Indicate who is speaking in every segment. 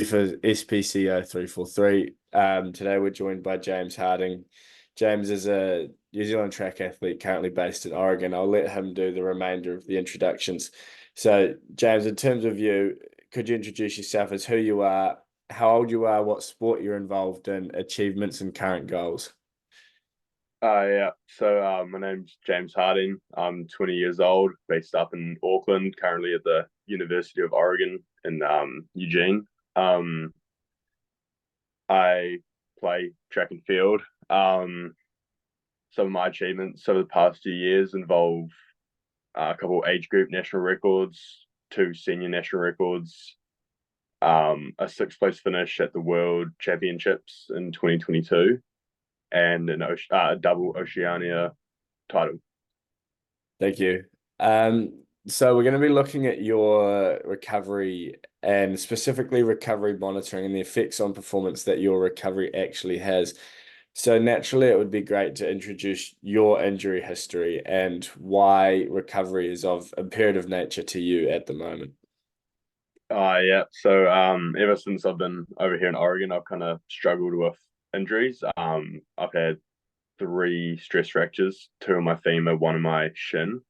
Speaker 1: For SPCO343. Today we're joined by James Harding. James is a New Zealand track athlete currently based in Oregon. I'll let him do the remainder of the introductions. So, James, in terms of you, could you introduce yourself as who you are, how old you are, what sport you're involved in, achievements and current goals?
Speaker 2: Yeah. My name's James Harding. I'm 20 years old, based up in Auckland, currently at the University of Oregon in Eugene. Um, I play track and field. Some of my achievements over the past few years involve a couple age group national records, two senior national records, a sixth place finish at the World Championships in 2022, and a double Oceania title.
Speaker 1: Thank you. So we're going to be looking at your recovery and specifically recovery monitoring and the effects on performance that your recovery actually has. So naturally, it would be great to introduce your injury history and why recovery is of imperative nature to you at the moment.
Speaker 2: Yeah. Ever since I've been over here in Oregon, I've kind of struggled with injuries. I've had three stress fractures, two in my femur, one in my shin.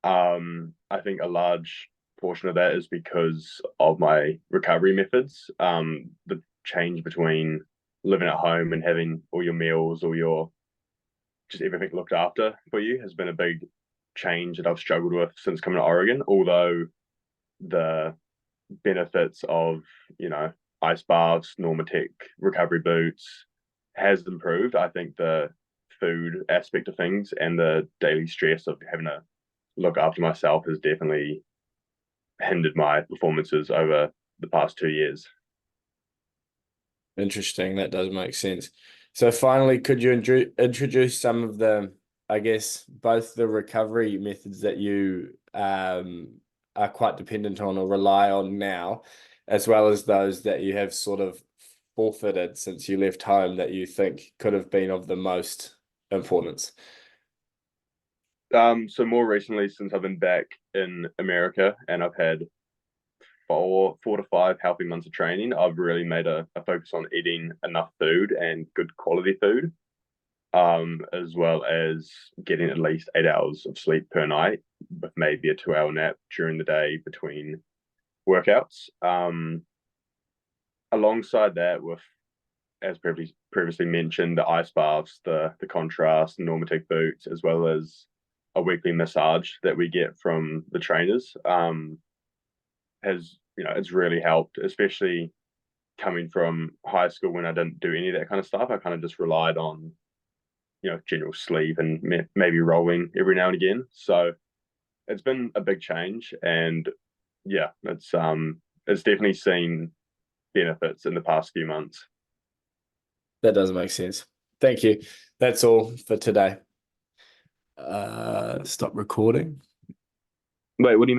Speaker 2: I think a large portion of that is because of my recovery methods. The change between living at home and having all your meals, all your just everything looked after for you has been a big change that I've struggled with since coming to Oregon. Although the benefits of, ice baths, Normatec recovery boots has improved. I think the food aspect of things and the daily stress of having to look after myself has definitely hindered my performances over the past 2 years.
Speaker 1: Interesting. That does make sense. So finally, could you introduce some of the, I guess, both the recovery methods that you are quite dependent on or rely on now, as well as those that you have sort of forfeited since you left home that you think could have been of the most importance?
Speaker 2: So more recently, since I've been back in America and I've had four to five healthy months of training, I've really made a focus on eating enough food and good quality food, as well as getting at least 8 hours of sleep per night, with maybe a 2 hour nap during the day between workouts. Alongside that, with as previously mentioned, the ice baths, the contrast, Normatec boots, as well as a weekly massage that we get from the trainers, has it's really helped, especially coming from high school when I didn't do any of that kind of stuff. I kind of just relied on general sleep and maybe rolling every now and again. So it's been a big change, and yeah, it's definitely seen benefits in the past few months.
Speaker 1: That does make sense. Thank you. That's all for today. Stop recording.
Speaker 2: Wait, what do you mean?